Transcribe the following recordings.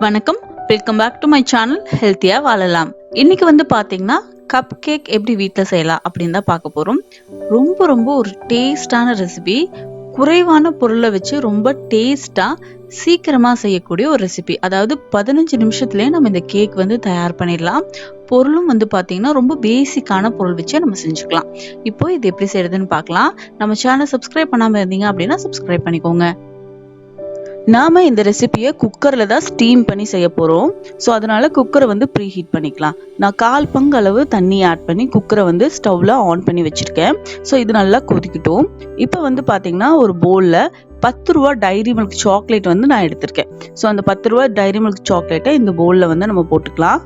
வணக்கம், welcome back to my channel ஹெல்த்தியா வாழலாம். இன்னைக்கு வந்து பாத்தீங்கன்னா கப் கேக் எப்படி வீட்டில் செய்யலாம் அப்படின்னு தான் பார்க்க போறோம். ரொம்ப ரொம்ப ஒரு டேஸ்டான ரெசிபி, குறைவான பொருளை வச்சு ரொம்ப டேஸ்டா சீக்கிரமா செய்யக்கூடிய ஒரு ரெசிபி. அதாவது 15 நிமிஷத்துலயே நம்ம இந்த கேக் வந்து தயார் பண்ணிடலாம். பொருளும் வந்து பாத்தீங்கன்னா ரொம்ப பேசிக்கான பொருள் வச்சே நம்ம செஞ்சுக்கலாம். இப்போ இது எப்படி செய்யறதுன்னு பார்க்கலாம். நம்ம சேனல் சப்ஸ்கிரைப் பண்ணாம இருந்தீங்க அப்படின்னா சப்ஸ்கிரைப் பண்ணிக்கோங்க. நாம இந்த ரெசிபியை குக்கர்ல தான் ஸ்டீம் பண்ணி செய்ய போறோம். ஸோ அதனால குக்கரை வந்து ப்ரீ ஹீட் பண்ணிக்கலாம். நான் 1/4 பங்கு அளவு தண்ணி ஆட் பண்ணி குக்கரை வந்து ஸ்டவ்ல ஆன் பண்ணி வச்சிருக்கேன். ஸோ இது நல்லா கொதிக்கட்டும். இப்போ வந்து பாத்தீங்கன்னா ஒரு போல்ல 10 ரூபா டைரி மில்க் சாக்லேட் வந்து நான் எடுத்திருக்கேன். ஸோ அந்த 10 ரூபா டைரி மில்க் சாக்லேட்டை இந்த போல்ல வந்து நம்ம போட்டுக்கலாம்.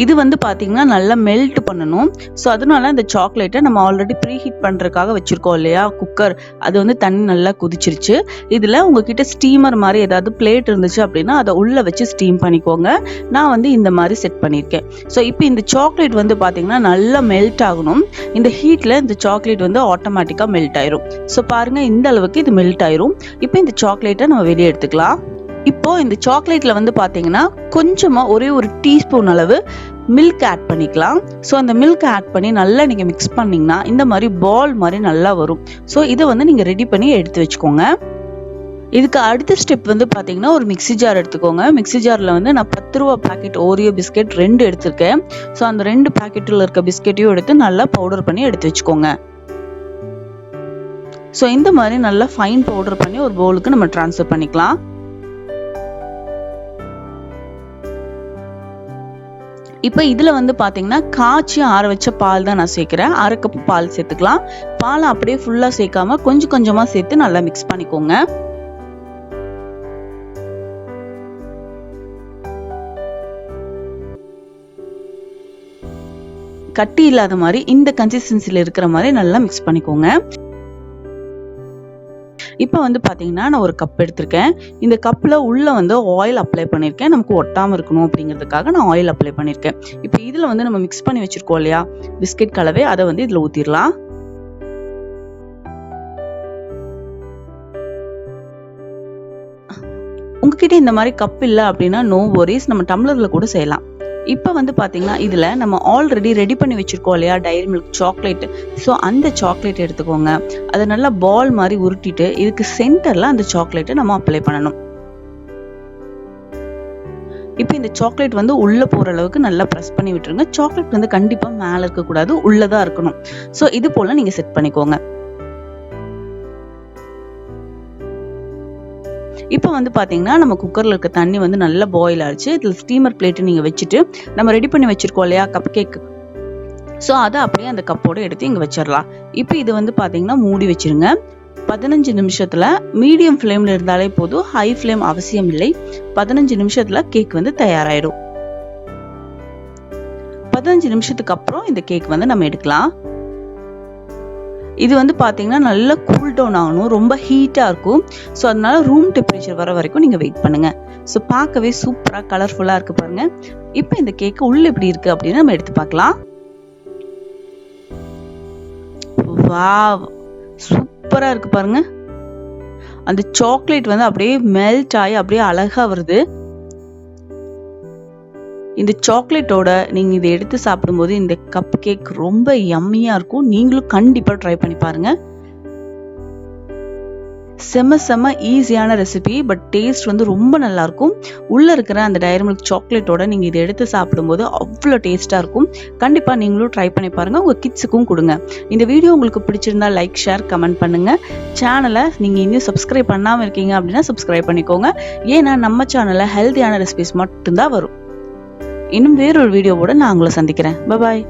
இது வந்து பாத்தீங்கன்னா நல்லா மெல்ட் பண்ணணும். ஸோ அதனால இந்த சாக்லேட்டை நம்ம ஆல்ரெடி ப்ரீ ஹீட் பண்றதுக்காக வச்சிருக்கோம் இல்லையா குக்கர், அது வந்து தண்ணி நல்லா கொதிச்சிருச்சு. இதுல உங்ககிட்ட ஸ்டீமர் மாதிரி ஏதாவது பிளேட் இருந்துச்சு அப்படின்னா அதை உள்ள வச்சு ஸ்டீம் பண்ணிக்கோங்க. நான் வந்து இந்த மாதிரி செட் பண்ணியிருக்கேன். ஸோ இப்போ இந்த சாக்லேட் வந்து பாத்தீங்கன்னா நல்லா மெல்ட் ஆகணும். இந்த ஹீட்ல இந்த சாக்லேட் வந்து ஆட்டோமேட்டிக்கா மெல்ட் ஆயிரும். ஸோ பாருங்க, இந்த அளவுக்கு இது மெல்ட் ஆயிரும். இப்போ இந்த சாக்லேட்டை நம்ம வெளியே எடுத்துக்கலாம். இப்போ இந்த சாக்லேட்ல வந்து பாத்தீங்கன்னா கொஞ்சமா ஒரே ஒரு டீஸ்பூன் அளவு மில்க் ஆட் பண்ணிக்கலாம். ஸோ அந்த மில்க் ஆட் பண்ணி நல்லா நீங்க மிக்ஸ் பண்ணீங்கன்னா இந்த மாதிரி பால் மாதிரி நல்லா வரும். ஸோ இதை வந்து நீங்க ரெடி பண்ணி எடுத்து வச்சுக்கோங்க. இதுக்கு அடுத்த ஸ்டெப் வந்து பாத்தீங்கன்னா ஒரு மிக்ஸி ஜார் எடுத்துக்கோங்க. மிக்ஸி ஜார்ல வந்து நான் 10 ரூபா பாக்கெட் ஓரியோ பிஸ்கெட் 2 எடுத்திருக்கேன். ஸோ அந்த 2 பாக்கெட்டில் இருக்க பிஸ்கெட்டையும் எடுத்து நல்லா பவுடர் பண்ணி எடுத்து வச்சுக்கோங்க. ஸோ இந்த மாதிரி நல்லா ஃபைன் பவுடர் பண்ணி ஒரு பவுலுக்கு நம்ம ட்ரான்ஸ்ஃபர் பண்ணிக்கலாம். இப்போ இதுல வந்து பாத்தீங்கன்னா காய்ச்சி ஆற வச்ச பால் தான் நான் சேர்க்கிறேன். 1/2 கப் பால் சேர்த்துக்கலாம். பாலை அப்படியே ஃபுல்லா சேர்க்காம கொஞ்சம் கொஞ்சமா சேர்த்து நல்லா மிக்ஸ் பண்ணிக்கோங்க. கட்டி இல்லாத மாதிரி இந்த கன்சிஸ்டன்சில இருக்கிற மாதிரி நல்லா மிக்ஸ் பண்ணிக்கோங்க. இப்போ வந்து பாத்தீங்கன்னா நான் ஒரு கப் எடுத்திருக்கேன். இந்த கப்ல உள்ள வந்து ஆயில் அப்ளை பண்ணிருக்கேன். நமக்கு ஒட்டாம இருக்கணும் அப்படிங்கிறதுக்காக நான் ஆயில் அப்ளை பண்ணிருக்கேன். இப்போ இதுல வந்து நம்ம மிக்ஸ் பண்ணி வச்சிருக்கோம் இல்லையா பிஸ்கெட் கலவை, அதை வந்து இதுல ஊத்திடலாம். உங்ககிட்ட இந்த மாதிரி கப் இல்லை அப்படின்னா நோ வரிஸ், நம்ம டம்ளர்ல கூட செய்யலாம். இப்போ வந்து பாத்தீங்கன்னா இதுல நம்ம ஆல்ரெடி ரெடி பண்ணி வச்சிருக்கோம் இல்லையா டைரி மில்க் சாக்லேட். ஸோ அந்த சாக்லேட் எடுத்துக்கோங்க. அதை நல்லா பால் மாதிரி உருட்டிட்டு இதுக்கு சென்டர்ல அந்த சாக்லேட்டை நம்ம அப்ளை பண்ணணும். இப்போ இந்த சாக்லேட் வந்து உள்ள போற அளவுக்கு நல்லா ப்ரெஸ் பண்ணி விட்டுருங்க. சாக்லேட் வந்து கண்டிப்பா மேல இருக்க கூடாது, உள்ளதான் இருக்கணும். ஸோ இது போல நீங்க செட் பண்ணிக்கோங்க. இப்போ வந்து பாத்தீங்கன்னா நம்ம குக்கர்ல இருக்க தண்ணி வந்து நல்லா பாயில் ஆயிடுச்சு. இதுல ஸ்டீமர் பிளேட் நீங்க வச்சுட்டு நம்ம ரெடி பண்ணி வச்சிருக்கோம் இல்லையா கப் கேக், ஸோ அதை அப்படியே அந்த கப்போட எடுத்து இங்க வச்சிடலாம். இப்போ இது வந்து பாத்தீங்கன்னா மூடி வச்சிருங்க. 15 நிமிஷத்துல மீடியம் ஃப்ளேம்ல இருந்தாலே போதும், ஹை ஃப்ளேம் அவசியம் இல்லை. 15 நிமிஷத்துல கேக் வந்து தயாராயிடும். 15 நிமிஷத்துக்கு அப்புறம் இந்த கேக் வந்து நம்ம எடுக்கலாம். இது வந்து பாத்தீங்கன்னா நல்லா கூல் டவுன் ஆகணும், ரொம்ப ஹீட்டா இருக்கும். ஸோ அதனால ரூம் டெம்பரேச்சர் வர வரைக்கும் நீங்க வெயிட் பண்ணுங்க. ஸோ பார்க்கவே சூப்பரா கலர்ஃபுல்லா இருக்கு பாருங்க. இப்போ இந்த கேக் உள்ள எப்படி இருக்கு அப்படின்னு நம்ம எடுத்து பார்க்கலாம். வாவ், சூப்பரா இருக்கு பாருங்க. அந்த சாக்லேட் வந்து அப்படியே மெல்ட் ஆகி அப்படியே அழகா வருது. இந்த சாக்லேட்டோட நீங்க இதை எடுத்து சாப்பிடும்போது இந்த கப் கேக் ரொம்ப யம்மியா இருக்கும். நீங்களும் கண்டிப்பா ட்ரை பண்ணி பாருங்க. செம்ம ஈஸியான ரெசிபி, பட் டேஸ்ட் வந்து ரொம்ப நல்லா இருக்கும். உள்ள இருக்கிற அந்த டைரி மில்க் சாக்லேட்டோட நீங்க இதை எடுத்து சாப்பிடும்போது அவ்வளோ டேஸ்டா இருக்கும். கண்டிப்பா நீங்களும் ட்ரை பண்ணி பாருங்க, உங்க கிட்ஸுக்கும் கொடுங்க. இந்த வீடியோ உங்களுக்கு பிடிச்சிருந்தா லைக், ஷேர், கமெண்ட் பண்ணுங்க. சேனலை நீங்க இன்னும் சப்ஸ்கிரைப் பண்ணாம இருக்கீங்க அப்படின்னா சப்ஸ்கிரைப் பண்ணிக்கோங்க. ஏன்னா நம்ம சேனல்ல ஹெல்த்தியான ரெசிபிஸ் மட்டும்தான் வரும். இன்னும் வேறொரு வீடியோவோட நான் உங்களை சந்திக்கிறேன். Bye bye.